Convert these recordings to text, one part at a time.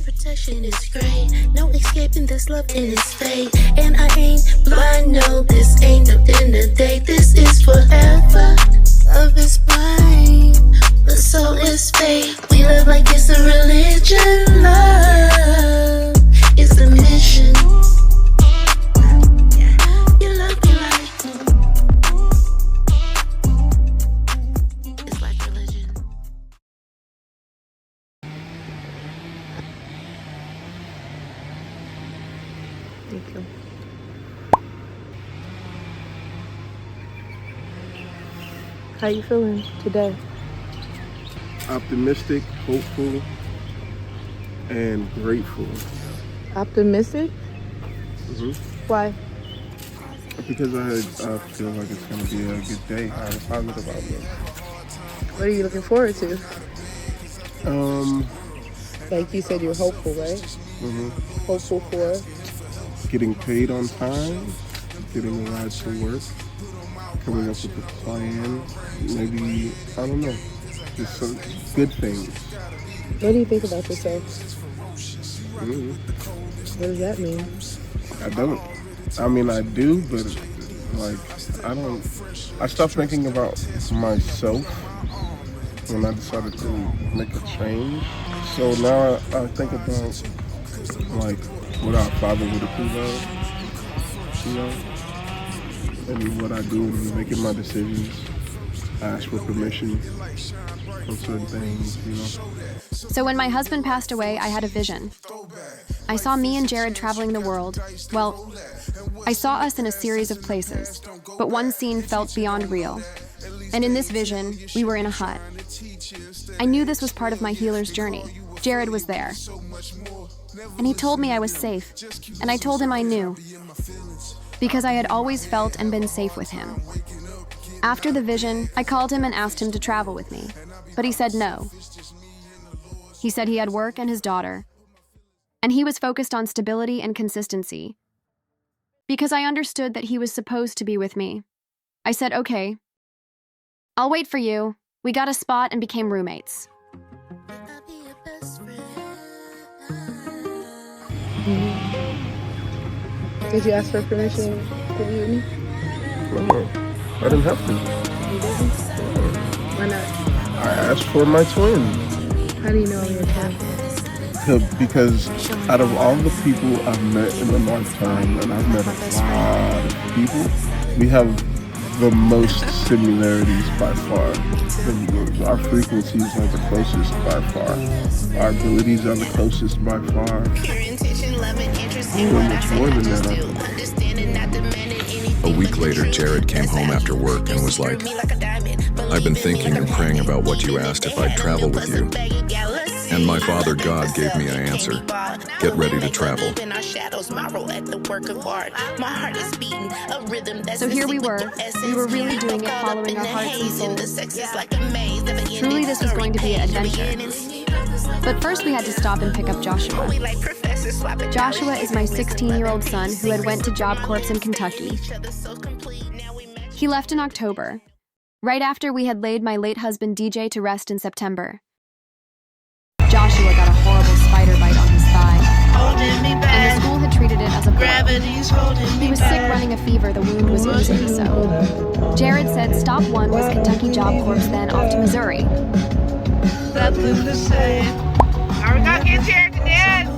protection is great. No escaping this love in its fate. And I ain't blind, no, this ain't the end of the day. This is forever. Love is blind, but so is fate. We live like it's a religion. Love is the mission. You love me like it's like religion. Thank you. How you feeling today? Optimistic, hopeful, and grateful. Optimistic? Mm-hmm. Why? Because I feel like it's going to be a good day. I have a positive outlook. What are you looking forward to? Like you said, you're hopeful, right? Mm-hmm. Hopeful for? Getting paid on time, getting a ride to work, coming up with a plan, maybe, I don't know, just some good things. What do you think about yourself? Mm-hmm. What does that mean? I don't. I mean, I do, but like, I stopped thinking about myself when I decided to make a change. So now I think about like what our Father would approve of, you know, and what I do in making my decisions. I ask for permission on certain things, you know. So when my husband passed away, I had a vision. I saw me and Jerrid traveling the world. Well, I saw us in a series of places, but one scene felt beyond real. And in this vision, we were in a hut. I knew this was part of my healer's journey. Jerrid was there. And he told me I was safe, and I told him I knew, because I had always felt and been safe with him. After the vision, I called him and asked him to travel with me, but he said no. He said he had work and his daughter, and he was focused on stability and consistency. Because I understood that he was supposed to be with me, I said, okay, I'll wait for you. We got a spot and became roommates. Did you ask for permission to be with me? No, I didn't have to. You didn't? Why not? I asked for my twin. How do you know I'm your twin? Because out of all the people I've met in a lifetime, and I've met a lot of people, we have the most similarities by far. Our frequencies are the closest by far. Our abilities are the closest by far. So much more than that. A week later, Jerrid came home after work and was like, I've been thinking and praying about what you asked if I'd travel with you. And my Father God gave me an answer. Get ready to travel. So here we were. We were really doing it, following our hearts and souls. Truly, this was going to be an adventure. But first we had to stop and pick up Joshua. Joshua is my 16-year-old son who had went to Job Corps in Kentucky. He left in October, right after we had laid my late husband DJ to rest in September. Joshua got a horrible spider bite on his thigh, and the school had treated it as a blow. He was sick, running a fever, the wound was oozing, so Jerrid said stop one was Kentucky Job Corps, then off to Missouri. Nothing to say. Are we gonna get Jerrid to dance?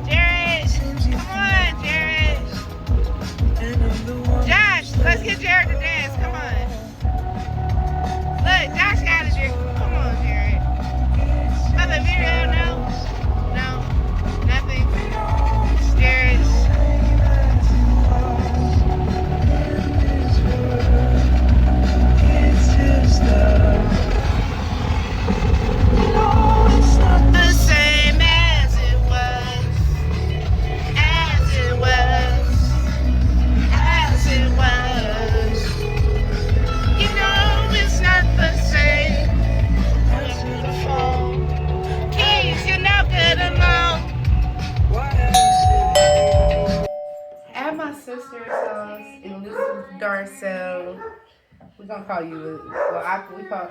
Jerrid, come on, Jerrid. Josh, let's get Jerrid to dance. Come on. Look, Josh got it. Come on, Jerrid. Another video? No, nothing. Jerrid. The same as it was. You know it's not the same as before. Keys, you're not good alone. At my sister's house in Darcel, we're gonna call you Liz. Well, we call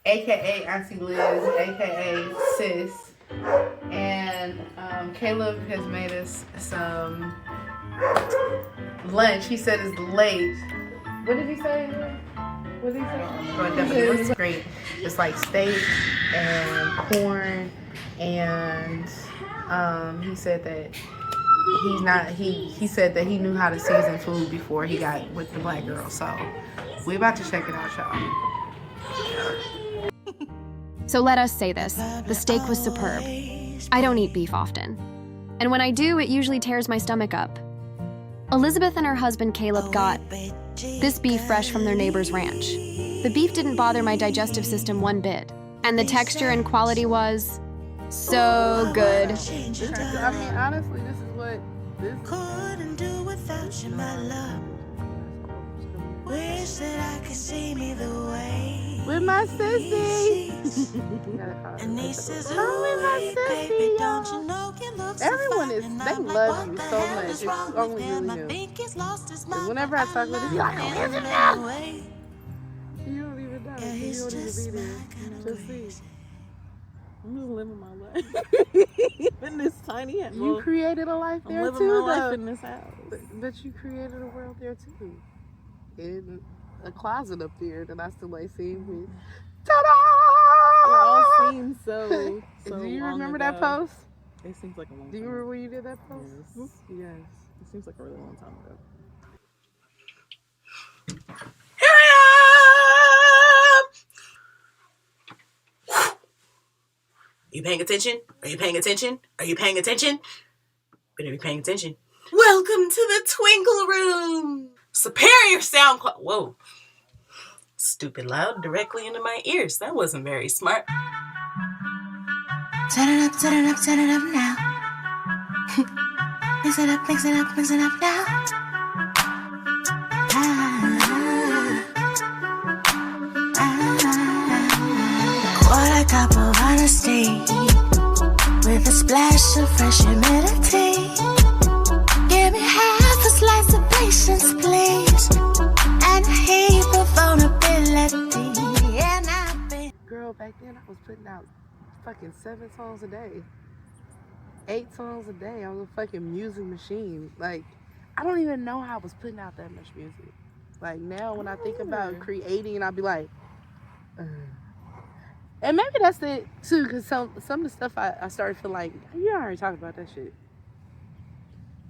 AKA Auntie Liz, AKA Sis. And And Caleb has made us some lunch. He said it's late. What did he say? What did he say? But definitely looks great. It's like steak and corn, and he said that he said that he knew how to season food before he got with the black girl. So we about to check it out, y'all. So let us say this, the steak was superb. I don't eat beef often. And when I do, it usually tears my stomach up. Elizabeth and her husband Caleb got this beef fresh from their neighbor's ranch. The beef didn't bother my digestive system one bit, and the texture and quality was so good. I mean, honestly, this is what this Couldn't do without you, my love. Wish that I could see me the way. with my sissy. And he says, Oh, with my baby, sissy, don't y'all. you know you look so Everyone fine? is, And they I'm like, love what you the so hell much. is It's wrong only with really him? I you. think he's lost his mind. Whenever I talk with him, he's like, love "Oh, him is it anyway." You don't even know. Yeah, You he's don't even just be there. my kind of Just see. crazy. I'm just living my life in this tiny house. You created a life I'm there living too, my life though. in this house. But you created a world there too. In a closet up there that I still ain't seen me. Ta-da! It all seems so Do you long remember ago. that post? It seems like a long Do you time remember ago. when you did that post? Yes. Yes. It seems like a really long time ago. Here I am. Are you paying attention? Are you paying attention? Are you paying attention? Better be paying attention. Welcome to the Twinkle Room. Superior sound quality. Whoa. Stupid loud directly into my ears. That wasn't very smart. Turn it up, turn it up, turn it up now. Mix it up, mix it up, mix it up now. Quarter cup of honesty with a splash of fresh humidity. Give me half a slice of patience, please, and a heap of vulnerability. And I've been Girl, back then I was putting out fucking 7 songs a day. 8 songs a day. I was a fucking music machine. Like, I don't even know how I was putting out that much music. Like, now when I think about creating, I'll be like, And maybe that's it too, because some of the stuff I started feeling like, you already talked about that shit.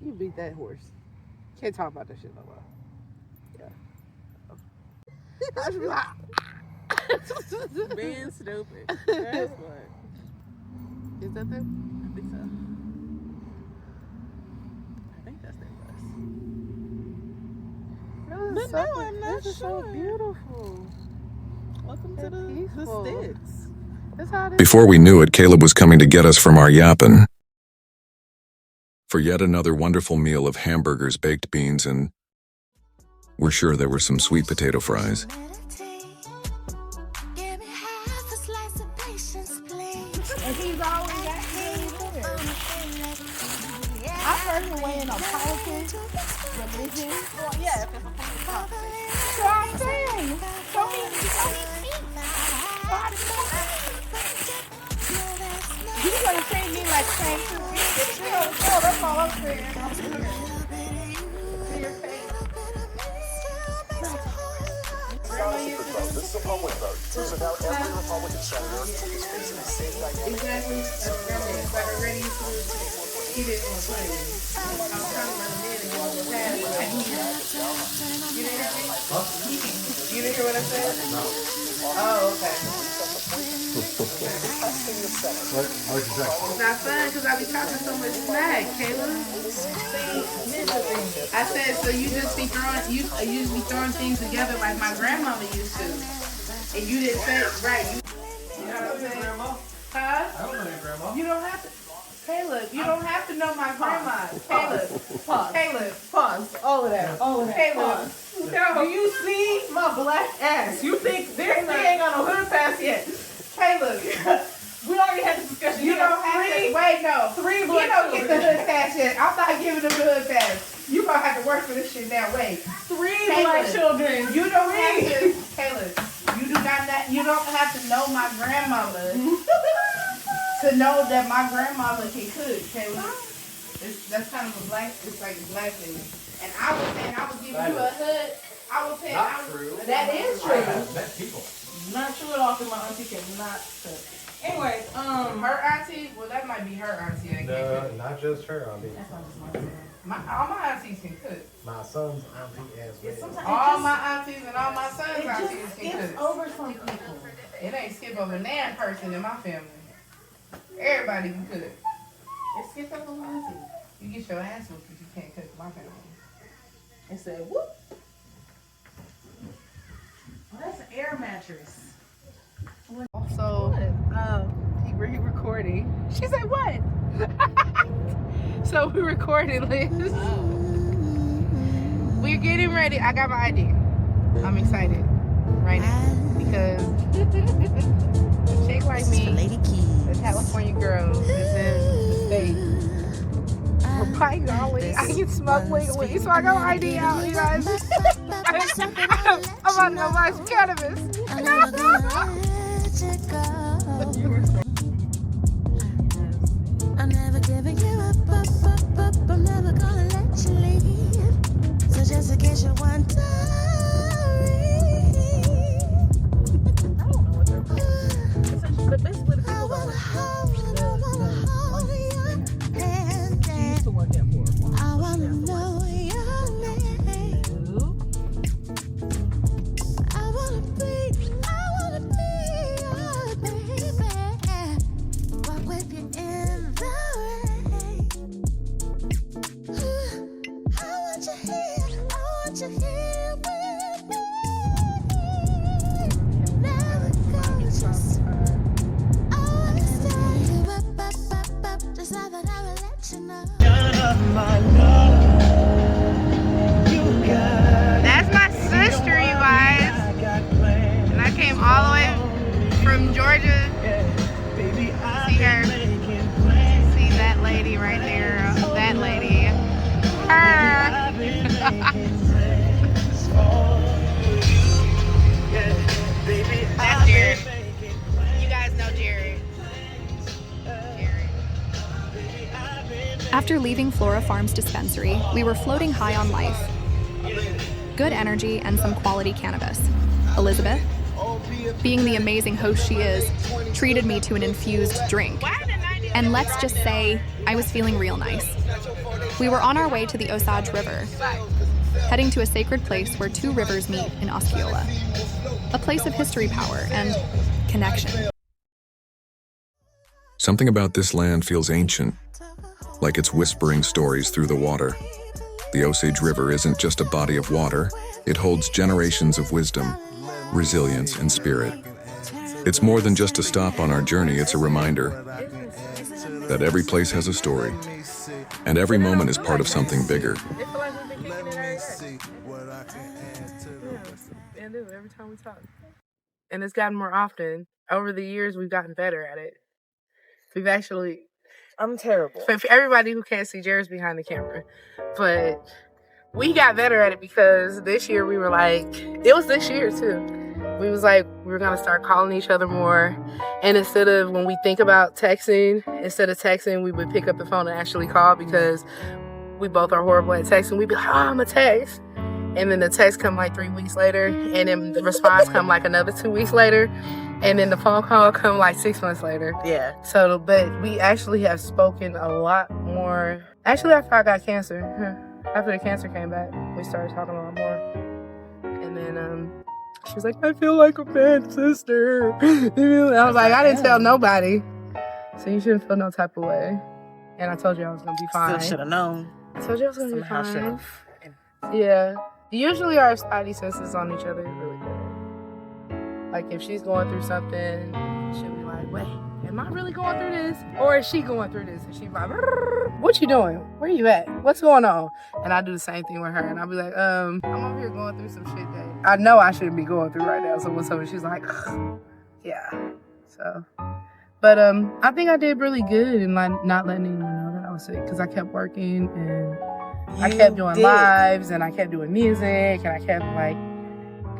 You beat that horse. Can't talk about that shit no more. Yeah. I should be like, Being stupid. That's what. is that them? I think so. I think that's their bus. This is But no, I'm not This is so sure. beautiful. Welcome to They're the peaceful. sticks. That's how it is. Before we knew it, Caleb was coming to get us from our yappin' for yet another wonderful meal of hamburgers, baked beans, and we're sure there were some sweet potato fries. Give me half a slice of patience, please. And he's always got things there. I've heard him weighing on politics, religion. Well, yeah, if it's a fucking conversation. So I'm saying, show me speak. He's gonna treat me like same to me. That's all I'm saying. Exactly. Like already, he didn't want to play with me. I was trying to run him in and go over past, but I didn't hear him. You didn't hear me? You didn't hear what I said? No. Oh, okay. It's not fun because I be talking so much smack, Caleb. I said, so you just be throwing, you just be throwing things together like my grandmama used to. And you didn't say it right. You know what I'm saying? Huh? I don't know your grandma. You don't have to. Caleb, you don't have to know my grandma. Caleb. Pause. Caleb. Pause. All of that. All of that. Caleb. Do you see my black ass? You think they ain't got no hood pass yet? Caleb. We already had this discussion. You don't have to. Wait, no. 3 You black don't get the children. hood pass yet. I'm not giving them the hood pass. You gonna have to work for this shit now. Wait. 3 Caleb, black children. You don't have to. Caleb. You do not. You don't have to know my grandmama to know that my grandmother can cook. That's kind of a black. It's like a black thing. And I was saying I was giving you a hood. I was saying that is true. Met people. Not true at all. Because my auntie cannot cook. Anyways, her auntie. Well, that might be her auntie. No, not just her auntie. That's not just all my aunties can cook. My son's auntie as well. All my aunties and all my sons' aunties can cook. It's over some people. It ain't skip over nan person in my family. Everybody can cook. It skips over my auntie. You get your ass whooped if you can't cook my family. It said whoop. Well, that's an air mattress. So, he recording. She said what? So we recording, Liz. We're getting ready. I got my idea. I'm excited right now because a chick like me, a California girl, is in the States. We're buying golly. I can smoke legally, so I got my ID out, you guys. I'm about to go buy some cannabis. I'm never giving you up, I'm never gonna let you leave. So just in case you're wondering, I don't know what they're doing. But basically the people that she used to work at for. I wanna know your name. I wanna be your baby. Walk with you in the rain. I want you here with me. Never go, just I wanna stay up, just now that I will let you know. That's my sister, you guys. And I came all the way from Georgia to see her. See that lady right there. That lady. Her. That's Jerrid. You guys know Jerrid. After leaving Flora Farms dispensary, we were floating high on life. Good energy and some quality cannabis. Elizabeth, being the amazing host she is, treated me to an infused drink. And let's just say, I was feeling real nice. We were on our way to the Osage River, heading to a sacred place where two rivers meet in Osceola. A place of history, power, and connection. Something about this land feels ancient, like it's whispering stories through the water. The Osage River isn't just a body of water, it holds generations of wisdom, resilience, and spirit. It's more than just a stop on our journey, it's a reminder that every place has a story, and every moment is part of something bigger. Every time we talk. And it's gotten more often. Over the years, we've gotten better at it. We've actually... I'm terrible. For everybody who can't see, Jerrid's behind the camera. But we got better at it because this year we were like... It was this year, too. We was like, we were going to start calling each other more. And instead of, when we think about texting, we would pick up the phone and actually call because we both are horrible at texting. We'd be like, oh, I'm a text. And then the text come like 3 weeks later. And then the response come like another 2 weeks later. And then the phone call come like 6 months later. Yeah. So, but we actually have spoken a lot more. Actually, after I got cancer, after the cancer came back, we started talking a lot more. And then she was like, I feel like a bad sister. I was like, I didn't tell nobody. So you shouldn't feel no type of way. And I told you I was going to be fine. Still should have known. I told you I was going to be fine. Yeah. Usually our spidey senses on each other is really good. Like if she's going through something, she'll be like, wait, am I really going through this? Or is she going through this? And she's like, what you doing? Where you at? What's going on? And I do the same thing with her. And I'll be like, I'm over here going through some shit that I know I shouldn't be going through right now. So what's up? And she's like, yeah. So, but I think I did really good in like not letting anyone know that I was sick because I kept working and I kept doing lives and I kept doing music and I kept like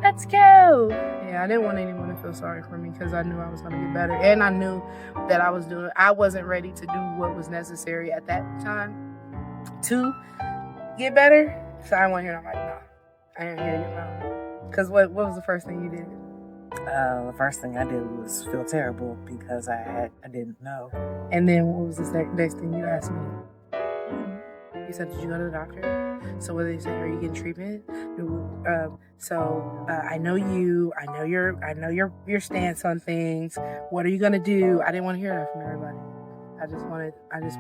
let's go. Yeah, I didn't want anyone to feel sorry for me because I knew I was going to get better. And I knew that I wasn't ready to do what was necessary at that time to get better. So I went here and I'm like, no, I ain't hear you now. Because what was the first thing you did? The first thing I did was feel terrible because I didn't know. And then what was the next thing you asked me? You said, did you go to the doctor? So what did they say? Are you getting treatment? I know you. I know your stance on things. What are you gonna do? I didn't want to hear that from everybody. I just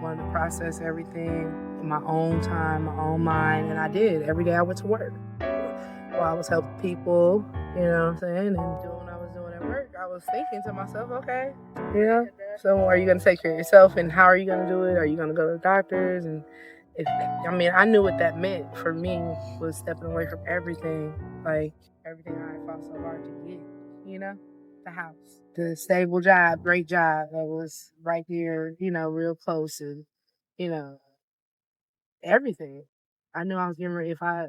wanted to process everything in my own time, my own mind, and I did. Every day I went to work. While I was helping people, you know what I'm saying, and doing what I was doing at work, I was thinking to myself, okay, yeah. So are you gonna take care of yourself, and how are you gonna do it? Are you gonna go to the doctors? And I knew what that meant for me was stepping away from everything, like everything I fought so hard to get, you know, the house, the stable job, great job that was right here, you know, real close, and you know, everything. I knew I was getting ready. If I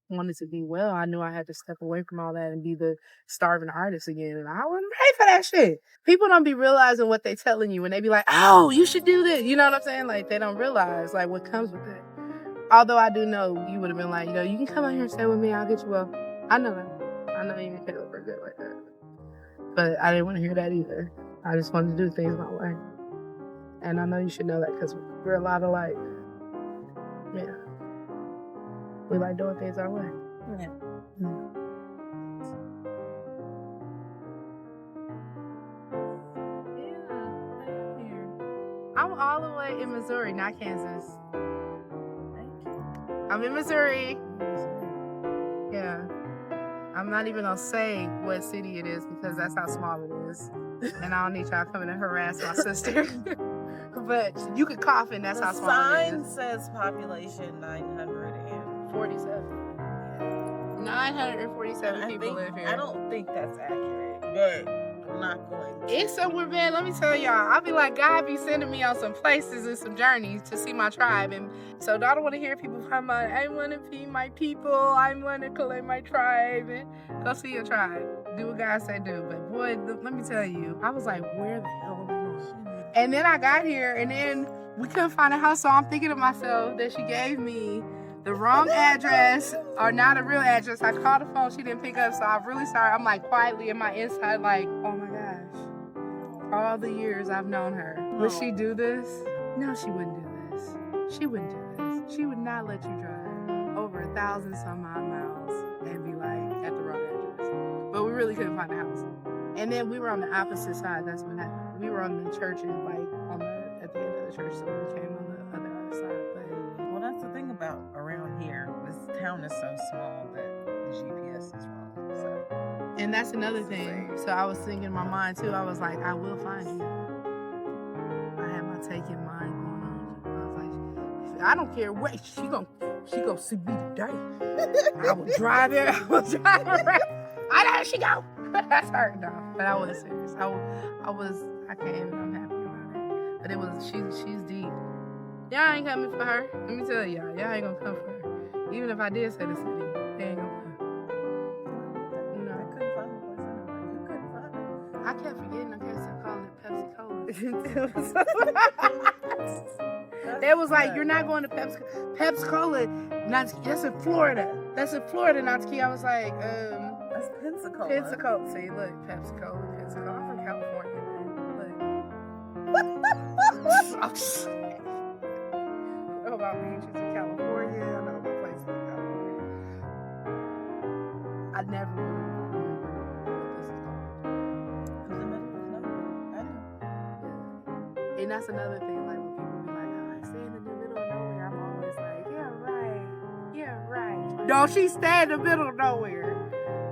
wanted to be well, I knew I had to step away from all that and be the starving artist again. And I wasn't ready for that shit. People don't be realizing what they telling you when they be like, oh, you should do this. You know what I'm saying? Like, they don't realize, like, what comes with it. Although I do know you would have been like, you know, you can come out here and stay with me. I'll get you well. I know that. I know you can look good like that. But I didn't want to hear that either. I just wanted to do things my way. And I know you should know that because we're a lot alike. Yeah. We like doing things our way. Yeah. I'm all the way in Missouri, not Kansas. I'm in Missouri. Yeah. I'm not even gonna say what city it is because that's how small it is. And I don't need y'all coming to harass my sister. But you could cough and that's how small it is. The sign says population 947. 947 people live here. I don't think that's accurate, but I'm not going to. It's somewhere, man. Let me tell y'all. I'll be like, God be sending me on some places and some journeys to see my tribe. And so I don't want to hear people talking about, I want to be my people. I want to collect my tribe. And go see your tribe. Do what God say do. But boy, let me tell you, I was like, where the hell am I going? And then I got here and then we couldn't find a house. So I'm thinking to myself that she gave me the wrong address or not a real address. I called the phone, she didn't pick up, so I'm really sorry. I'm like quietly in my inside like, oh my gosh. All the years I've known her. Would she do this? No, she wouldn't do this. She wouldn't do this. She would not let you drive over 1,000 some odd miles and be like at the wrong address. But we really couldn't find a house. And then we were on the opposite side. That's what happened. We were on the church and like at the end of the church, so we came on the other side. But well, that's the thing about around here. This town is so small that the GPS is wrong. So. And that's another thing. So I was thinking in my mind too. I was like, I will find you. I had my taking mind going on. I was like, I don't care what she gonna see me today. I will drive her. I will drive her. I know she go. That's her. No, but I was serious. I came and I'm happy about it. But it was she's deep. Y'all ain't coming for her. Let me tell y'all ain't gonna come for her. Even if I did say the city, they ain't gonna come. No. I couldn't find the place anyway. You couldn't find it. I kept forgetting. I kept calling it Pepsi Cola. They was like, you're not going to Pepsi Cola. That's in Florida. That's in Florida, Nataki. I was like, that's Pensacola. Pensacola. See, look, Pepsi Cola, Pensacola. I'm from California, man. Look. I know about beaches in California. I know about places in California. I never really remember what this is called. Because the middle was nowhere. I know. Yeah. And that's another thing, like when people be like, oh, I stay in the middle of nowhere, I'm always like, yeah, right. No, she stay in the middle of nowhere.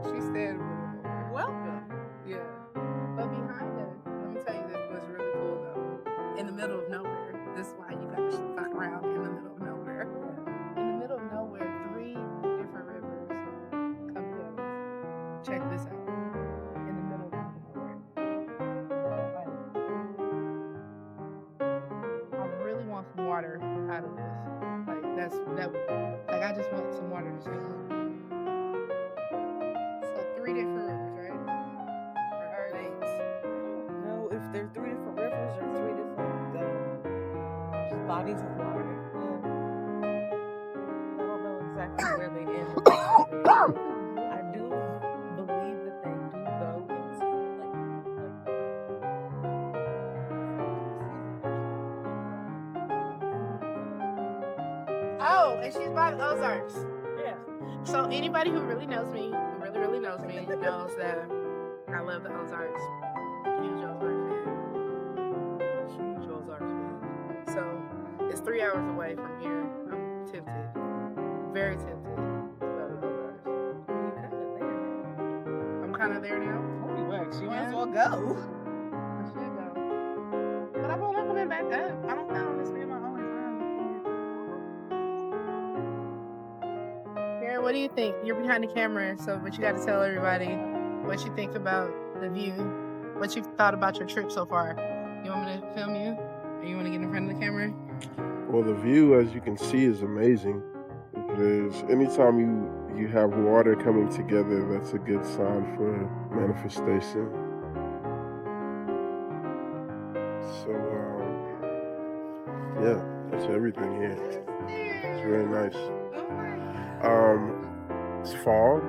She stay in the middle of nowhere. Welcome. Yeah. But behind us, let me tell you this was really cool though. In the middle of nowhere. This is why you gotta fuck around in the middle of nowhere. In the middle of nowhere, 3 different rivers come together. Check this out. In the middle of nowhere. I really want some water out of this. Like I just want some water to drink. So bodies of water. I don't know exactly where they end. I do believe that they do go into Oh, and she's by the Ozarks. yeah. So anybody who really knows me, really knows me, knows that I love the Ozarks. Huge Ozarks fan. So it's 3 hours away from here. I'm tempted, very tempted to go to the Ozarks. I'm kind of there now. She might as well go. I should go. But I won't have coming back up. I don't know. This be my only time. Karen, what do you think? You're behind the camera, but you got to tell everybody what you think about the view, what you've thought about your trip so far. You want me to film you? Or you want to get in front of the camera? Well, the view, as you can see, is amazing. Because anytime you have water coming together, that's a good sign for manifestation. So, yeah, that's everything here. It's really nice. It's fall,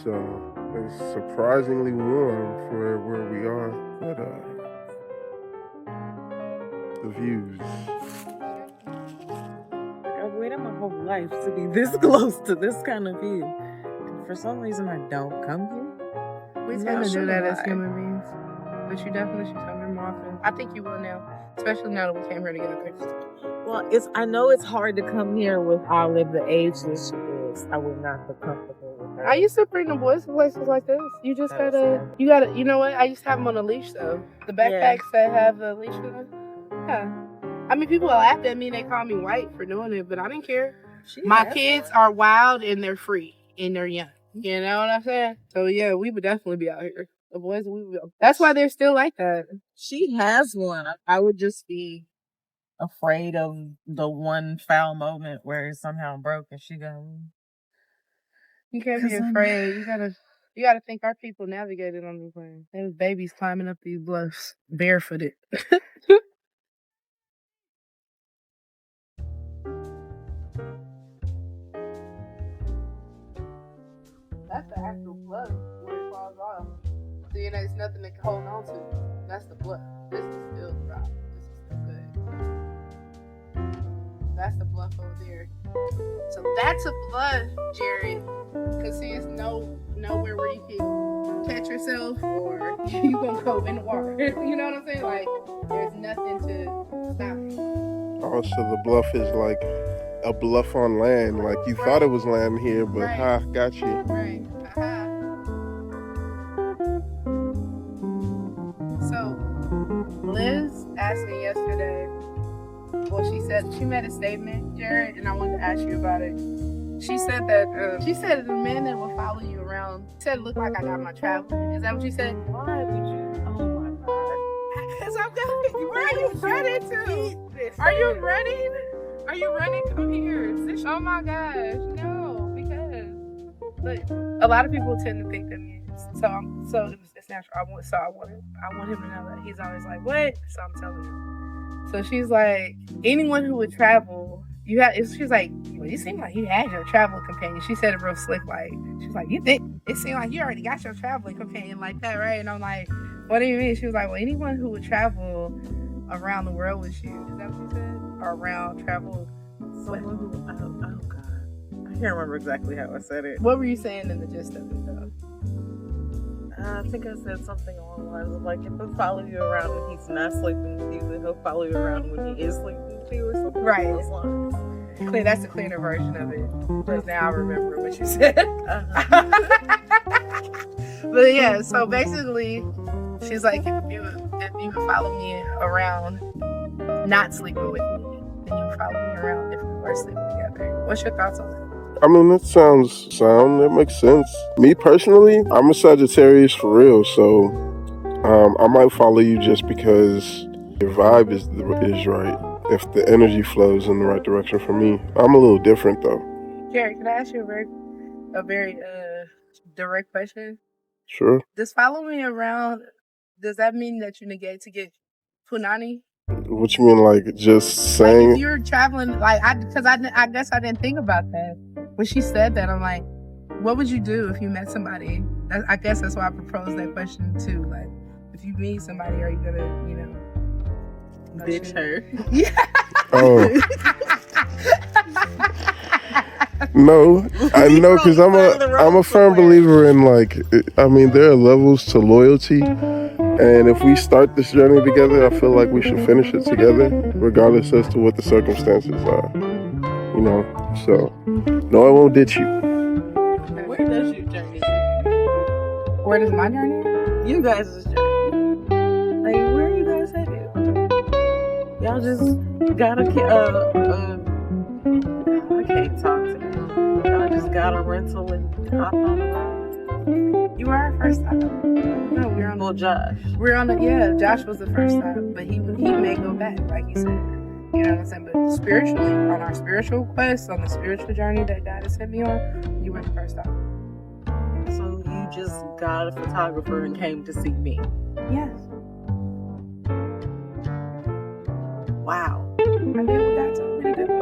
so it's surprisingly warm for where we are, but the views. I've waited my whole life to be this close to this kind of view. And for some reason, I don't come here. We tend to do that as human beings. But you definitely should come here more often. I think you will now, especially now that we came here together. Well, I know it's hard to come here with Olive the age that she is. I would not be comfortable with her. I used to bring the boys to places like this. You just gotta, you know what? I used to have them on a leash though. The backpacks that have the leash on them. Yeah. I mean, people laugh at me and they call me white for doing it, but I didn't care. My kids are wild and they're free and they're young. You know what I'm saying? So yeah, we would definitely be out here. The boys, we would. That's why they're still like that. She has one. I would just be afraid of the one foul moment where it somehow broke and she goes. You can't be afraid. You gotta think our people navigated on these planes. There was babies climbing up these bluffs barefooted. That's the actual bluff where it falls off. So you know, it's nothing to hold on to. That's the bluff. This is still dry. This is still good. That's the bluff over there. So that's a bluff, Jerrid. Cause see, it's nowhere where you can catch yourself or you gonna go in the water. You know what I'm saying? Like there's nothing to stop you. Oh, so the bluff is like a bluff on land. Like you thought it was land here, but got you. Right. So Liz asked me yesterday. Well, she made a statement, Jerrid, and I wanted to ask you about it. She said that the man that will follow you around said it looked like I got my traveling. Is that what you said? Why would you? Oh my God. Because I'm going. Where are you running to? Are you running? Are you running? Come here. Oh my gosh, no, because look, a lot of people tend to think that so it's natural. I want him to know that he's always like, what? So I'm telling him. So she's like, anyone who would travel, she's like, well, you seem like you had your travel companion. She said it real slick, like, she's like, you think it seemed like you already got your traveling companion like that, right? And I'm like, what do you mean? She was like, well, anyone who would travel around the world with you. Is that what she said? Or around travel? Someone who, oh God. I can't remember exactly how I said it. What were you saying in the gist of it, though? I think I said something along the lines of like, if he'll follow you around when he's not sleeping with you, then he'll follow you around when he is sleeping with you or something. Right. Along those lines. That's the cleaner version of it. Because now I remember what you said. But yeah, so basically, she's like, if you would follow me around not sleeping with me, then you would follow me around if we were sleeping together. What's your thoughts on that? I mean, that sounds sound. That makes sense. Me personally, I'm a Sagittarius for real, so I might follow you just because your vibe is right. If the energy flows in the right direction for me, I'm a little different though. Jerrid, can I ask you a very direct question? Sure. Does follow me around? Does that mean that you negate to get punani What you mean, like just Like saying? if you're traveling, like I guess I didn't think about that when she said that. I'm like, what would you do if you met somebody? I guess that's why I proposed that question too. Like, if you meet somebody, are you gonna, Ditch her. Yeah. Oh. No, I know, because I'm a firm believer in, like, I mean, there are levels to loyalty, and if we start this journey together, I feel like we should finish it together, regardless as to what the circumstances are, so no, I won't ditch you. Where does your journey end? Where does my journey end? You guys' journey. Like, where are you guys headed? Y'all just gotta, I can't talk to you. Y'all just got a rental and hopped on the road. You were our first stop. No, we were on. Well, Josh. We're on the, yeah, Josh was the first stop, but he may go back, like he said. You know what I'm saying? But spiritually, on our spiritual quest, on the spiritual journey that God has sent me on, you were the first stop. So you just got a photographer and came to see me? Yes. Wow. I did what God told me to do.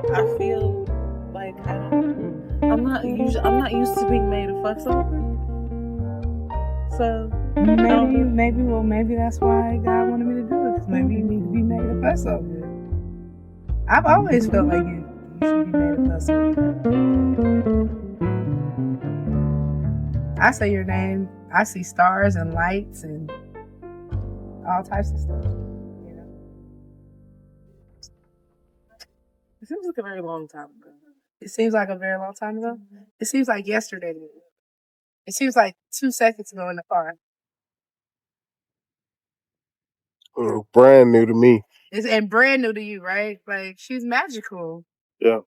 I feel like I'm not used to being made a fuss over. So maybe that's why God wanted me to do it. Because maybe you need to be made a fuss over it. I've always felt like you should be made a fuss over it. I say your name, I see stars and lights and all types of stuff. It seems like a very long time ago. It seems like a very long time ago. It seems like yesterday to me. It seems like 2 seconds ago in the car. Brand new to me. And brand new to you, right? Like, she's magical. Yeah.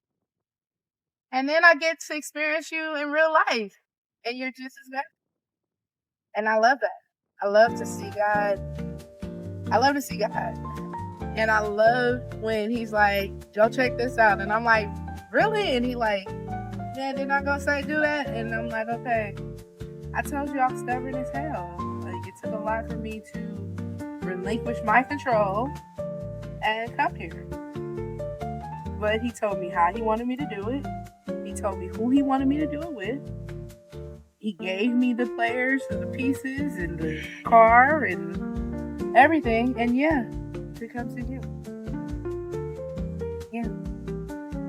And then I get to experience you in real life. And you're just as magical. And I love that. I love to see God. And I love when he's like, "Yo, check this out." And I'm like, "Really?" And he like, "Yeah, they're not gonna say do that." And I'm like, "Okay." I told you I'm stubborn as hell. Like, it took a lot for me to relinquish my control and come here. But he told me how he wanted me to do it. He told me who he wanted me to do it with. He gave me the players and the pieces and the car and everything. And yeah, to come see you. Yeah.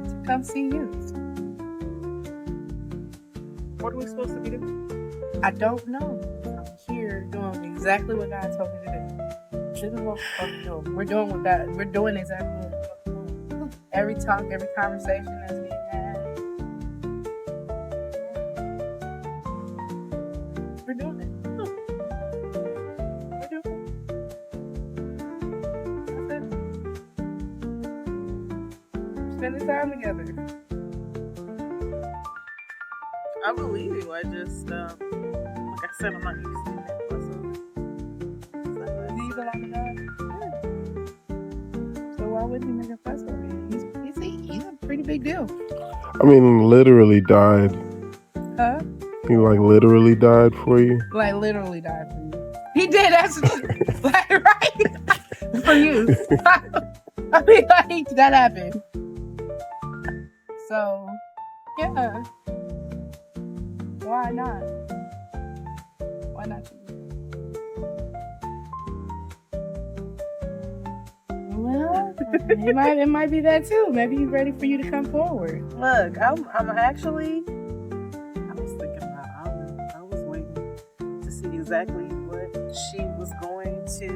To come see you. What are we supposed to be doing? I don't know. I'm here doing exactly what God told me to do. This is what we're supposed to do. We're doing what God, we're doing exactly what we're supposed to do. Every talk, every conversation that's being had. We're doing it. We're doing it. That's it. Spending time together. I believe you. I just, like I said, I'm not used to it. Do you feel like that? Yeah. So why wouldn't he make a fuss over it? He's a pretty big deal. I mean, literally died. Huh? He like literally died for you? Like literally died for you. He did, that's like, right? For you. I mean, like, that happened. So, yeah. Why not? Why not you? Well, it might be that too. Maybe he's ready for you to come forward. Look, I'm actually, I was thinking about, I was waiting to see exactly what she was going to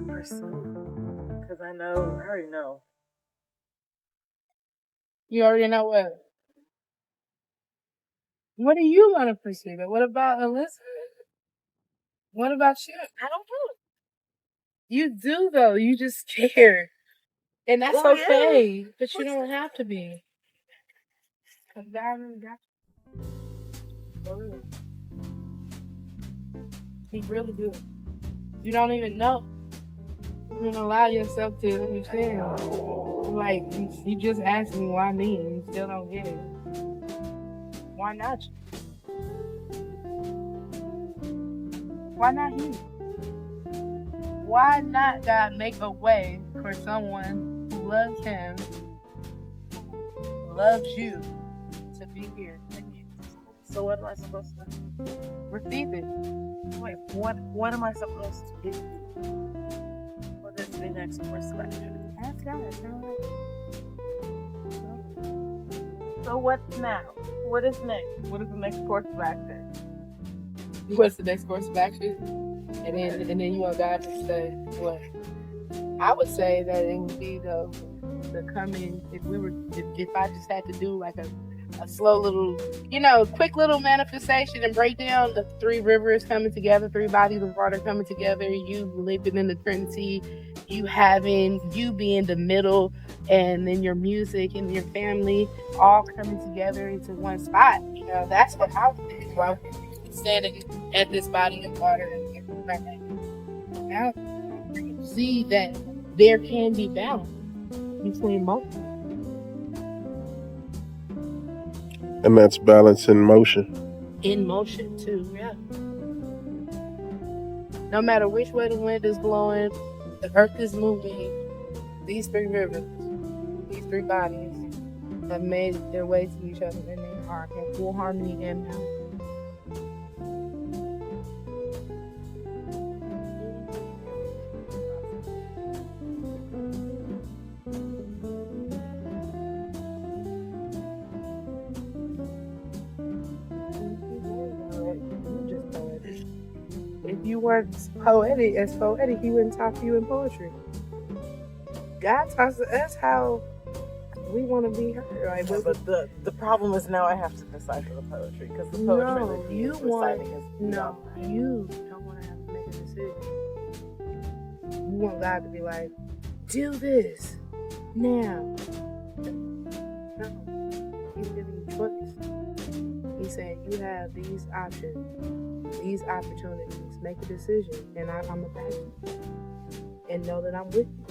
pursue. Because I already know. You already know what? What are you going to pursue? What about Elizabeth? What about you? I don't know. You do, though. You just care. And that's okay. Yeah. But you don't have to be. Because God really got you. He really do. You don't even know. You don't allow yourself to understand. Like, you just ask me why me, and you still don't get it. Why not you? Why not he? Why not, God, make a way for someone who loves him, loves you, to be here? So what am I supposed to receive it? Wait, what am I supposed to do? What is the next course of action? Ask God. So what's now? What is next? What is the next course of action? What's the next course of action? And then you want God to say what? I would say that it would be the coming. If I just had to do like a slow little, quick little manifestation and break down the three rivers coming together, three bodies of water coming together, you living in the Trinity, you being the middle, and then your music and your family all coming together into one spot. That's what I would do while standing at this body of water. Now you see that there can be balance between both. And that's balance in motion. In motion too, yeah. No matter which way the wind is blowing, the earth is moving, these three rivers, these three bodies have made their way to each other, and they are in full harmony and balance. If you weren't poetic, he wouldn't talk to you in poetry. God talks to us how we want to be heard. Right? Yeah, but the problem is now I have to decipher the poetry because the poetry that he is reciting is beyond that. You don't want to have to make a decision. You want God to be like, do this now. No, he's giving you choice. He's saying you have these options, these opportunities. Make a decision, and I'm going to back you. And know that I'm with you.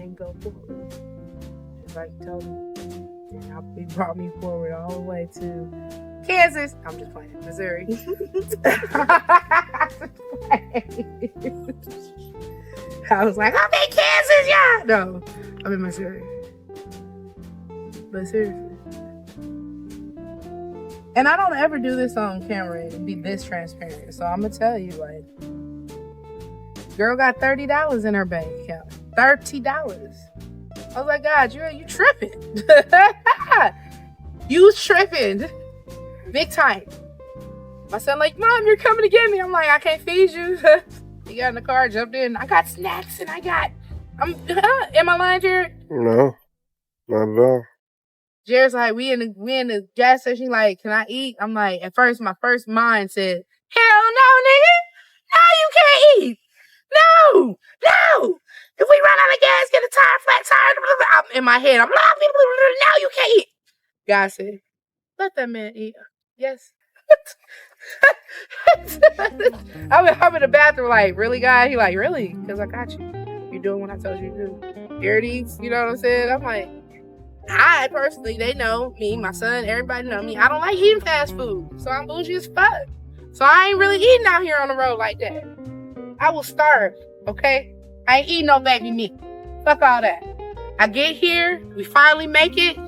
And go forward. Just like you told me. And he brought me forward all the way to Kansas. I'm just playing. Missouri. I was like, I'm in Kansas, yeah. No, I'm in Missouri. But seriously. And I don't ever do this on camera and be this transparent. So I'm going to tell you, like, girl got $30 in her bank account. $30. I was like, God, you tripping. You tripping. Big time. My son like, Mom, you're coming to get me. I'm like, I can't feed you. He got in the car, jumped in. I got snacks and am I lying, Jerrid? No, not at all. Jerrid's like, we in the gas station, like, can I eat? I'm like, at first, my first mind said, hell no, nigga. No, you can't eat. No. If we run out of gas, get a flat tire. I'm in my head, I'm like, no, you can't eat. God said, let that man eat. Yes. I'm in the bathroom like, really, God? He like, really? Because I got you. You're doing what I told you to do. Jerrid eats, you know what I'm saying? I'm like, I personally, they know me, my son, everybody know me. I don't like eating fast food. So I'm bougie as fuck. So I ain't really eating out here on the road like that. I will starve, okay? I ain't eating no baby meat. Fuck all that. I get here, we finally make it.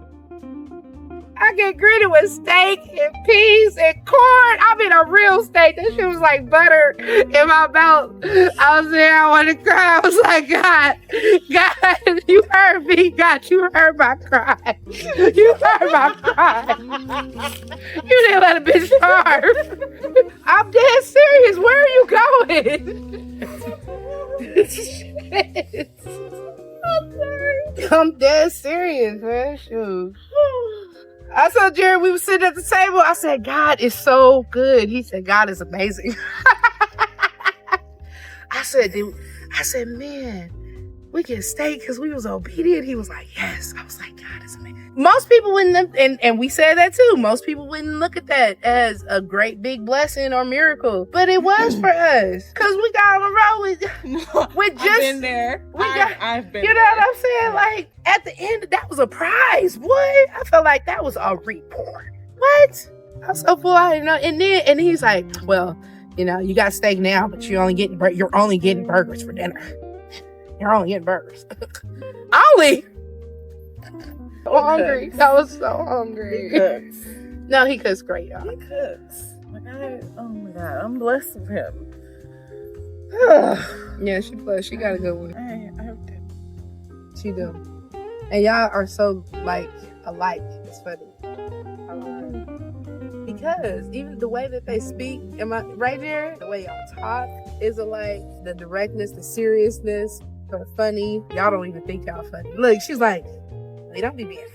I get greeted with steak and peas and corn. I mean, a real steak. That shit was like butter in my mouth. I was there, I wanted to cry. I was like, God, you heard me. God, you heard my cry. You heard my cry. You didn't let a bitch starve. I'm dead serious. Where are you going? Shit. I'm dead serious, man. Shoot. I told Jerrid, we were sitting at the table. I said, God is so good. He said, God is amazing. I said, man, we get steak because we was obedient. He was like, yes. I was like, God is amazing. Most people wouldn't, and we said that too. Most people wouldn't look at that as a great big blessing or miracle, but it was for us because we got on the road with just. I've been there. I've been. You know what I'm saying? Like at the end, that was a prize. What? I felt like that was a report. What? I was so full. I didn't know. And he's like, well, You know, you got steak now, but you're only getting burgers for dinner. You're only getting burgers. Only. So hungry. I was so hungry. He cooks. No, he cooks great, y'all. He cooks. Oh my God, I'm blessed with him. Yeah, she got a good one. I hope that. She do. And y'all are so like alike. It's funny. Because even the way that they speak, am I right there? The way y'all talk is alike. The directness, the seriousness, the funny. Y'all don't even think y'all funny. Look, she's like, they don't be being.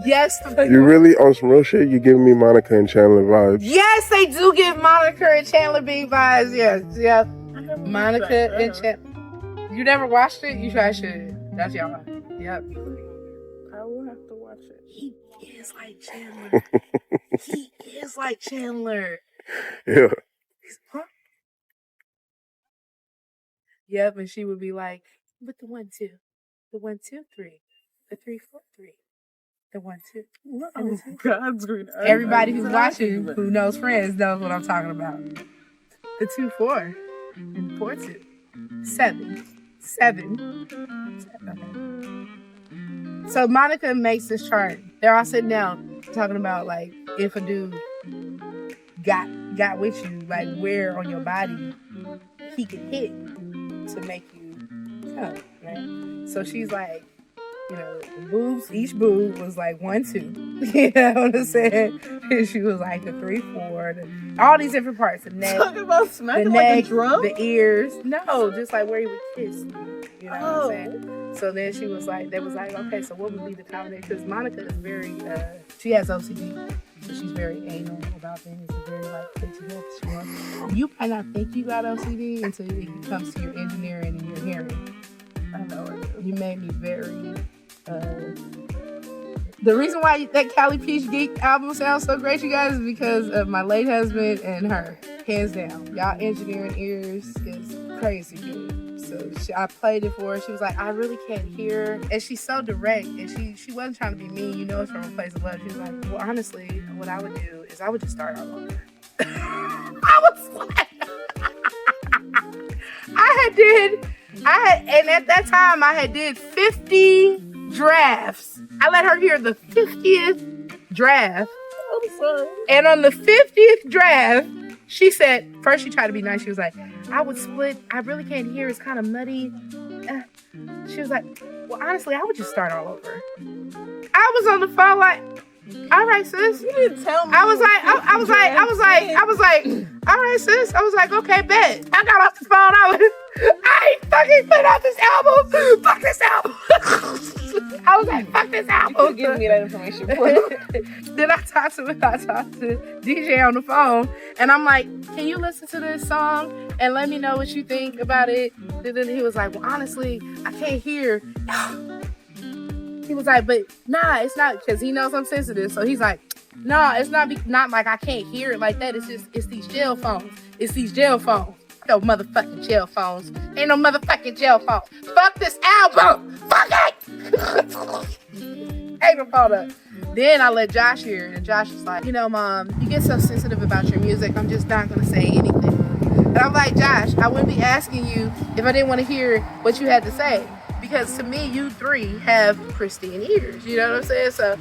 Yes. You really, on some real shit, you giving me Monica and Chandler vibes. Yes, they do give Monica and Chandler Bing vibes. Yes, yeah. Monica and Chandler. You never watched it? You should. That's y'all. Yep. I will have to watch it. He is like Chandler. He is like Chandler. Yeah. Huh? Yep, and she would be like, with the 1 2, the 1 2 3, the 3 4 3, the 1 2. Oh, God's green. Everybody who's watching, who knows Friends, knows what I'm talking about. The 2 4 and 4 2, 7 7. Okay. So Monica makes this chart. They're all sitting down talking about like if a dude got with you, like where on your body he could hit to make you come, right? So she's like, you know, boobs, each boob was like 1 2. You know what I'm saying? And she was like the 3 4, all these different parts. The neck, talking about smacking the like neck, a drum? the ears. No, just like where he would kiss you. You know what I'm saying? So then she was like, they was like, okay, so what would be the combination? Because Monica is very, she has OCD. So she's very anal about things and very like picture. You might not think you got OCD until it comes to your engineering and your hearing. I know it. You made me very. The reason why that Cali Peach Geek album sounds so great, you guys, is because of my late husband and her. Hands down. Y'all engineering ears is crazy good. So I played it for her. She was like, I really can't hear. And she's so direct. And she wasn't trying to be mean. You know it's from a place of love. She was like, well, honestly, what I would do is I would just start all over. I was like, and at that time I had did 50 drafts. I let her hear the 50th draft. I'm sorry. And on the 50th draft, she said, first she tried to be nice. She was like, I would split. I really can't hear. It's kind of muddy. She was like, well, honestly, I would just start all over. I was on the phone like, all right, sis. You didn't tell me. I was like, all right, sis. I was like, okay, bet. I got off the phone. I ain't fucking put out this album. Fuck this album. I was like, fuck this album. You give me that information. Then I talked to DJ on the phone, and I'm like, can you listen to this song and let me know what you think about it? And then he was like, well, honestly, I can't hear. He was like, but nah, it's not, because he knows I'm sensitive. So he's like, nah, it's not like I can't hear it like that. It's these jail phones. It's these jail phones. No motherfucking jail phones. Ain't no motherfucking jail phones. Fuck this album. Fuck it. Hang the phone up. Then I let Josh hear it, and Josh was like, you know, Mom, you get so sensitive about your music, I'm just not gonna say anything. And I'm like, Josh, I wouldn't be asking you if I didn't want to hear what you had to say. Because to me, you three have pristine ears. You know what I'm saying? So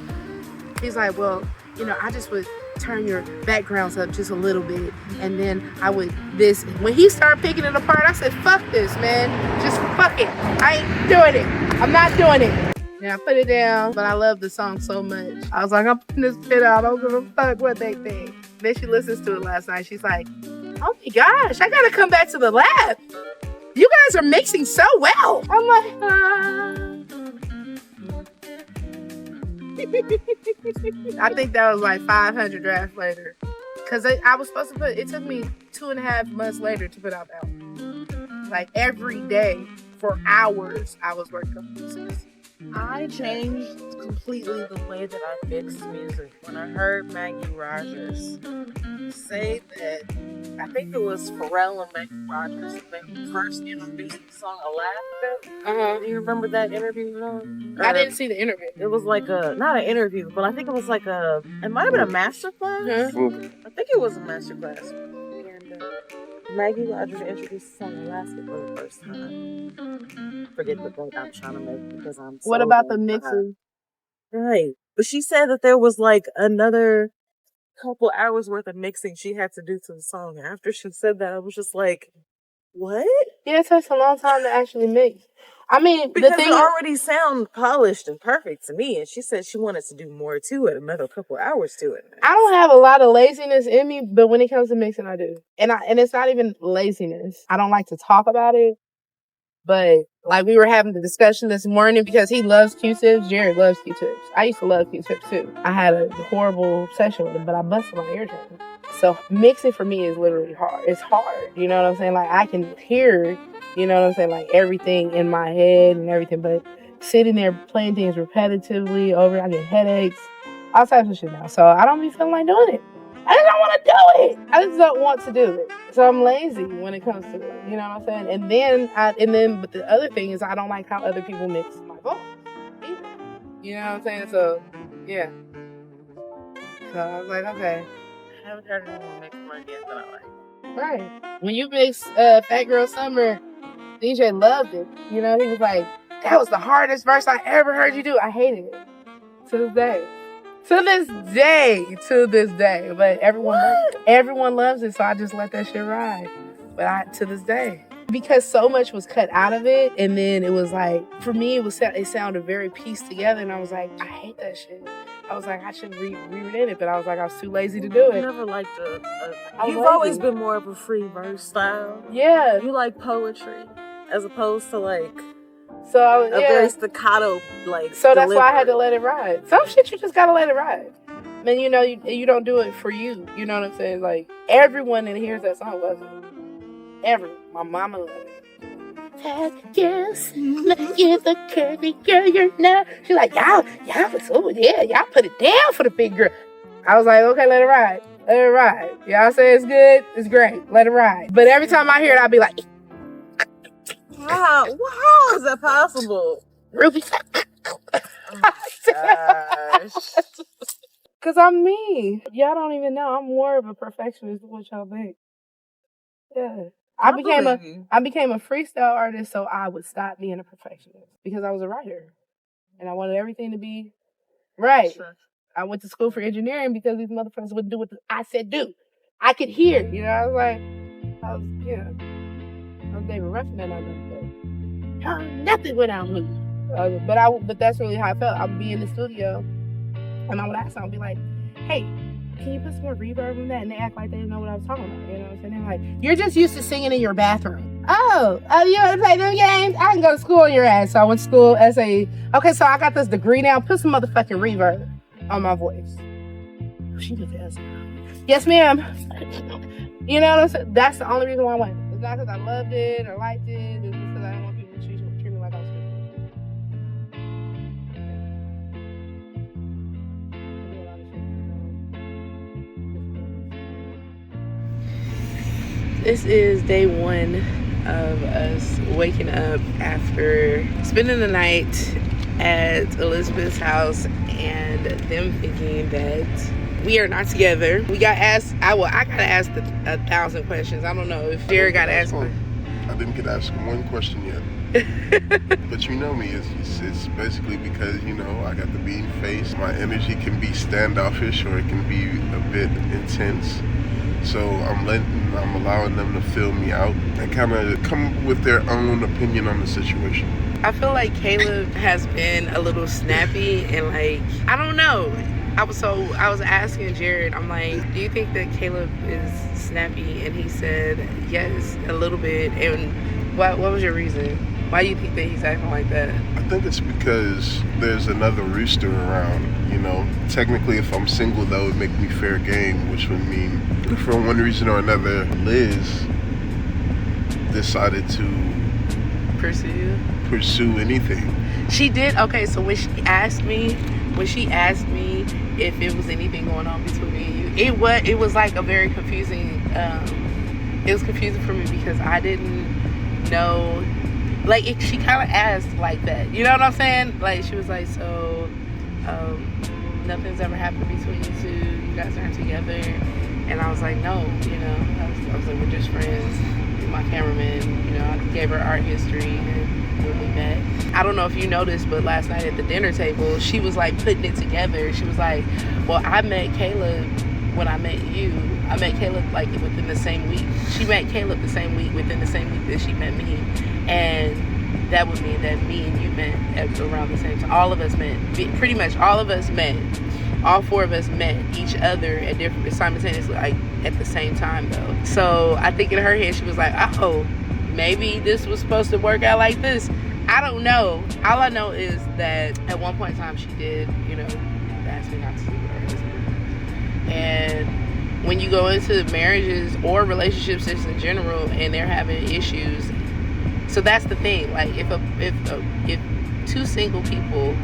he's like, well, you know, I just would turn your backgrounds up just a little bit. And then I would this. When he started picking it apart, I said, fuck this, man. Just fuck it. I ain't doing it. I'm not doing it. And I put it down, but I love the song so much. I was like, I'm putting this shit out. I don't give a fuck what they think. Then she listens to it last night. She's like, oh my gosh, I gotta come back to the lab. You guys are mixing so well. I'm like, I think that was like 500 drafts later. Because I was supposed to put, it took me 2.5 months later to put out the album. Like every day for hours, I was working on this. I changed completely the way that I mixed music when I heard Maggie Rogers say that. I think it was Pharrell and Maggie Rogers that first introduced the song Alaska. Do you remember that interview? I didn't see the interview. It was like not an interview, but I think it was like it might have been a master class. I think it was a master class. And Maggie Rogers introduced the song Alaska for the first time. Forget the point I'm trying to make because I'm so What about the mixing? Right. But she said that there was like another couple hours worth of mixing she had to do to the song. And after she said that, I was just like, what? Yeah, it takes a long time to actually mix. I mean, Because the thing it already sound polished and perfect to me. And she said she wanted to do more to it, another couple hours to it. I don't have a lot of laziness in me, but when it comes to mixing, I do. And it's not even laziness. I don't like to talk about it. But like we were having the discussion this morning because he loves Q-tips. Jerrid loves Q-tips. I used to love Q-tips too. I had a horrible session with him, but I busted my eardrum. So mixing for me is literally hard. It's hard. You know what I'm saying? Like I can hear, you know what I'm saying? Like everything in my head and everything, but sitting there playing things repetitively over, I get headaches, all types of shit now. So I don't be feeling like doing it. I just don't want to do it. I just don't want to do it. So I'm lazy when it comes to it. You know what I'm saying? And then, but the other thing is I don't like how other people mix my voice either. You know what I'm saying? So, yeah. So I was like, okay. I haven't heard anyone mix mine yet that I like. Right. When you mix Fat Girl Summer, DJ loved it. You know, he was like, that was the hardest verse I ever heard you do. I hated it. To this day. To this day. But everyone loves it, so I just let that shit ride. But to this day. Because so much was cut out of it, and then it was like, for me, it sounded very pieced together, and I was like, I hate that shit. I was like, I should rewrite it, but I was like, I was too lazy to do I it. never liked you've always been more of a free verse style. Yeah. You like poetry as opposed to like a very staccato like. So that's why I had to let it ride. Some shit you just gotta let it ride. Man, you know you don't do it for you. You know what I'm saying? Like everyone that hears that song loves it. Everyone. My mama loves it. Yes, you're the curvy girl, you're not. She's like, y'all put it down for the big girl. I was like, okay, let it ride. Let it ride. Y'all say it's good, it's great. Let it ride. But every time I hear it, I'll be like, how is that possible? Ruby. Oh my gosh. Because I'm me. Y'all don't even know. I'm more of a perfectionist than what y'all think. Yeah. I became a freestyle artist so I would stop being a perfectionist because I was a writer and I wanted everything to be right. Sure. I went to school for engineering because these motherfuckers wouldn't do what I said do. I could hear, you know. I was David Ruffin and I know nothing without me. But that's really how I felt. I would be in the studio and I would ask them, I'd be like, hey, can you put some more reverb in that? And they act like they didn't know what I was talking about. You know what I'm saying? They're like, you're just used to singing in your bathroom. Oh, you want to play them games? I can go to school on your ass. So I went to school as okay, so I got this degree now. Put some motherfucking reverb on my voice. She did that. Yes, ma'am. You know what I'm saying? That's the only reason why I went. It's not because I loved it or liked it. It's just because I didn't want people to treat me like I was stupid. This is day one of us waking up after spending the night at Elizabeth's house and them thinking that we are not together. We got asked, I got asked 1,000 questions. I don't know if Jerrid got asked one. I didn't get asked one question yet. But you know me, it's basically because, you know, I got the bean face. My energy can be standoffish or it can be a bit intense. So I'm allowing them to fill me out and kind of come with their own opinion on the situation. I feel like Caleb has been a little snappy and like, I don't know. I was asking Jerrid, I'm like, do you think that Caleb is snappy? And he said, yes, a little bit. And what was your reason? Why do you think that he's acting like that? I think it's because there's another rooster around, you know. Technically, if I'm single, that would make me fair game, which would mean, for one reason or another, Liz decided to pursue anything. She did? Okay, so when she asked me if it was anything going on between me and you, it was like a very confusing, it was confusing for me because I didn't know. Like, she kind of asked like that. You know what I'm saying? Like, she was like, so, nothing's ever happened between you two. You guys aren't together. And I was like, no, you know, I was like, we're just friends. You're my cameraman, you know. I gave her art history and when we met. I don't know if you noticed, but last night at the dinner table, she was like putting it together. She was like, well, I met Caleb when I met you. I met Caleb like within the same week. She met Caleb the same week, within the same week that she met me. And that would mean that me and you met at around the same time. All of us met, pretty much all of us met. All four of us met each other at different, simultaneously, like at the same time though. So I think in her head, she was like, oh, maybe this was supposed to work out like this. I don't know. All I know is that at one point in time, she did, you know, ask me not to sleep with her husband. And when you go into marriages or relationships just in general and they're having issues, so that's the thing. Like if two single people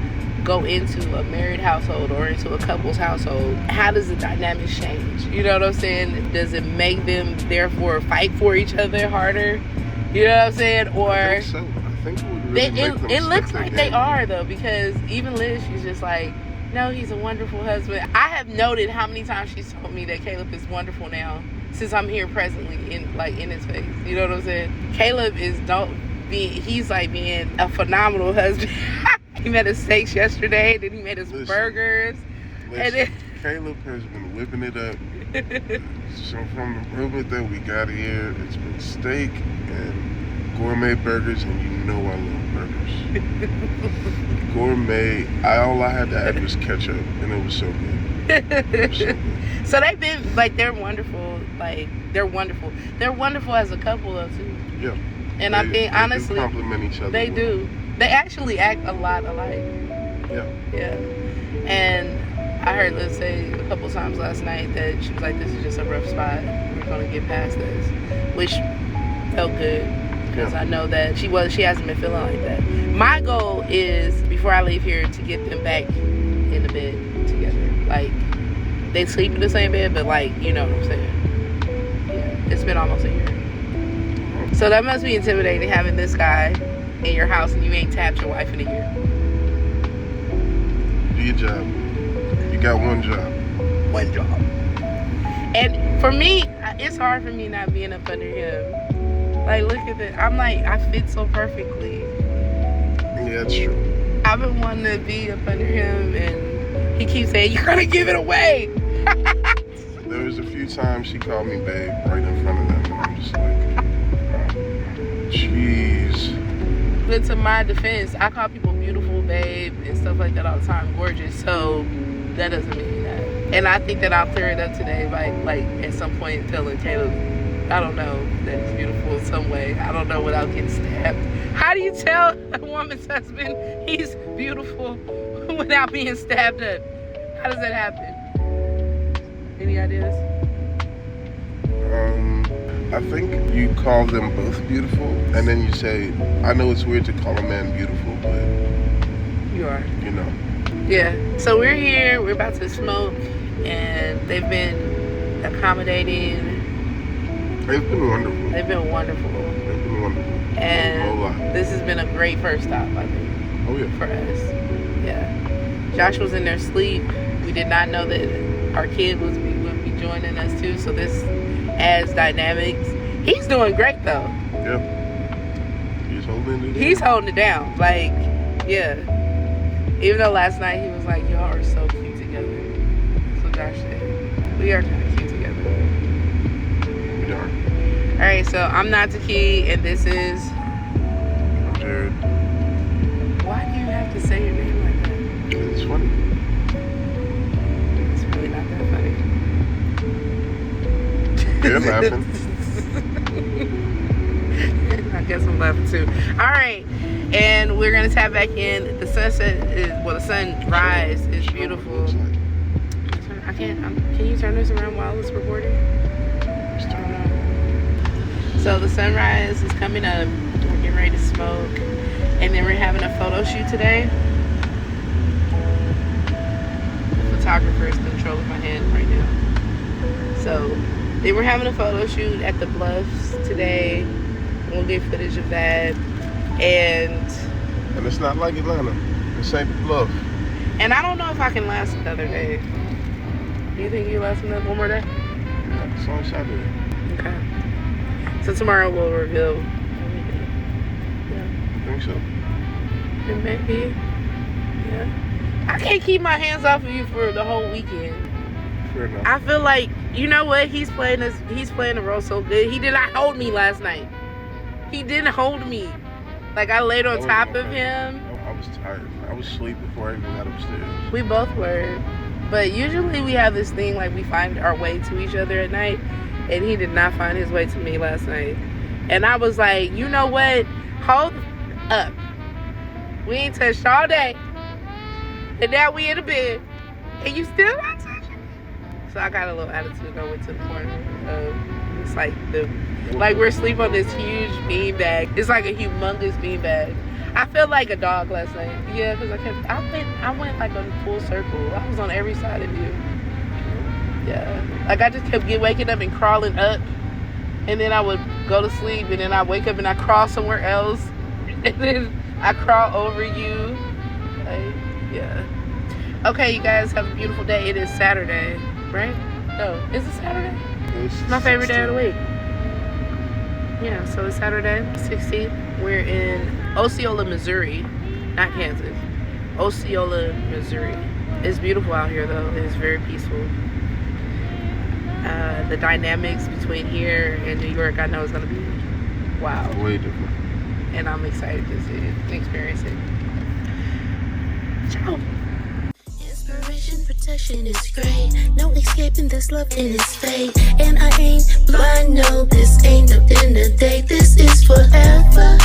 go into a married household or into a couple's household, how does the dynamics change? You know what I'm saying? Does it make them therefore fight for each other harder? You know what I'm saying? Or I think so. I think it would really make them it looks stick like together. they are though, because even Liz, she's just like, no, he's a wonderful husband. I have noted how many times she's told me that Caleb is wonderful now since I'm here presently in his face. You know what I'm saying? Caleb is he's like being a phenomenal husband. He made us steaks yesterday, then he made us burgers. And then Caleb has been whipping it up. So from the moment that we got here, it's been steak and gourmet burgers, and you know I love burgers. Gourmet, all I had to add was ketchup, and it was so good. It was so good. So they've been, like, they're wonderful. Like, they're wonderful. They're wonderful as a couple, though, too. Yeah. And I think, honestly, they complement each other. They do. They actually act a lot alike. Yeah. Yeah. And I heard Liz say a couple times last night that she was like, this is just a rough spot. We're going to get past this. Which felt good. Because I know that she hasn't been feeling like that. My goal is, before I leave here, to get them back in the bed together. Like, they sleep in the same bed, but like, you know what I'm saying. Yeah. It's been almost a year. So that must be intimidating, having this guy in your house and you ain't tapped your wife in a year. Do your job. You got one job. One job. And for me, it's hard for me not being up under him. Like, look at that. I'm like, I fit so perfectly. Yeah, that's true. I've been wanting to be up under him, and he keeps saying, you're gonna give it away. There was a few times she called me babe right in front of them, and I'm just like, jeez. But to my defense, I call people beautiful, babe, and stuff like that all the time, gorgeous. So that doesn't mean that. And I think that I'll clear it up today by, like, at some point telling Caleb, I don't know, that he's beautiful in some way. I don't know, without getting stabbed. How do you tell a woman's husband he's beautiful without being stabbed up? How does that happen? Any ideas? I think you call them both beautiful, and then you say, I know it's weird to call a man beautiful, but you are. You know. Yeah. So we're here, we're about to smoke, and they've been accommodating. They've been wonderful. They've been wonderful. They've been wonderful. And this has been a great first stop, I think. Oh yeah. For us. Yeah. Josh was in there asleep. We did not know that our kid would be joining us too, so this adds dynamics. He's doing great though. Yeah. He's holding it down. He's holding it down. Like, yeah. Even though last night he was like, y'all are so cute together. That's what Josh said. We are kind of cute together. We are. Alright, so I'm Nataki, and this is Jerrid. Why do you have to say your name like that? It's funny. It's really not that funny. They're laughing. I guess I'm laughing too. Alright, and we're gonna tap back in. The sunset is, well, the sunrise is beautiful. Can you turn this around while it's recording? So the sunrise is coming up. We're getting ready to smoke. And then we're having a photo shoot today. The photographer is controlling my hand right now. So then we're having a photo shoot at the Bluffs today. We'll get footage of that. And it's not like Atlanta. It's ain't the Bluff. And I don't know if I can last another day. Do you think you last one more day? It's on Saturday. Okay. So tomorrow we'll reveal. I think so. It may be. Yeah. I can't keep my hands off of you for the whole weekend. Fair enough. I feel like, you know what? He's playing the role so good. He did not hold me last night. He didn't hold me. Like, I laid on top of him. I was tired. I was asleep before I even got upstairs. We both were. But usually we have this thing, like, we find our way to each other at night. And he did not find his way to me last night. And I was like, you know what? Hold up. We ain't touched all day. And now we in the bed. And you still not touching me. So I got a little attitude. I went to the corner. It's like we're asleep on this huge beanbag. It's like a humongous beanbag. I felt like a dog last night. Yeah, because I went like a full circle. I was on every side of you. Yeah. Like I just kept waking up and crawling up. And then I would go to sleep. And then I wake up and I crawl somewhere else. And then I crawl over you. Like, yeah. Okay, you guys have a beautiful day. It is Saturday, right? No, is it Saturday? It's my favorite day of the week. Yeah, so it's Saturday, 16th. We're in Osceola, Missouri, not Kansas. Osceola, Missouri. It's beautiful out here, though. It is very peaceful. The dynamics between here and New York, I know is gonna be wow. Way different. And I'm excited to see it and experience it. Ciao. Inspiration, protection is great. No escaping this love in its fate. And I ain't blind, no, this ain't the end of the day. This is forever.